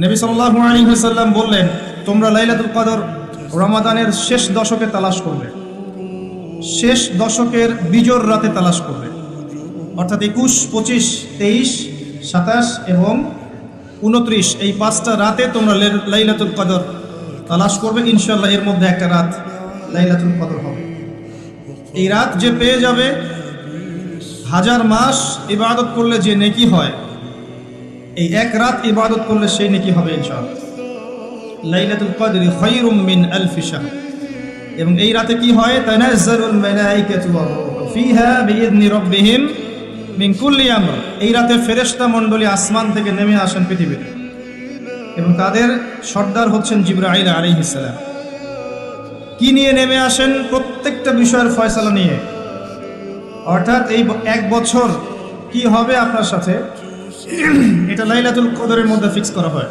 নবী সাল্লাল্লাহু আলাইহি ওয়াসাল্লাম বললেন, তোমরা লাইলাতুল কদর রমাদানের শেষ দশকে তালাশ করবে, শেষ দশকের বিজোড় রাতে তালাশ করবে, অর্থাৎ 21, 25, 23, 27 এবং 29 এই 5টা রাতে তোমরা লাইলাতুল কদর তালাশ করবে। ইনশাআল্লাহ এর মধ্যে একটা রাত লাইলাতুল কদর হবে। এই রাত যে পেয়ে যাবে, 1000 মাস ইবাদত করলে যে নেকি হয়, এই এক রাত ইবাদত করলে সেই নেকি হবে ইনশাআল্লাহ। লাইলাতুল কদরি খায়রুম মিন আলফি শাহর। এবং এই রাতে কি হয়? তানাজ্জালুল মালায়েকাতু ওয়ার রূহু ফিহা বিইذনি রাব্বিহিম মিন কুল্লি আমর। এই রাতে ফেরেশতা মণ্ডলী আসমান থেকে নেমে আসেন পৃথিবীতে, এবং তাদের সর্দার হচ্ছেন জিবরাইল আলাইহিস সালাম। কি নিয়ে নেমে আসেন? প্রত্যেকটা বিষয়ের ফয়সালা নিয়ে। অর্থাৎ এই এক বছর কি হবে আপনার সাথে, এটা লাইলাতুল কদরের মধ্যে ফিক্স করা হয়।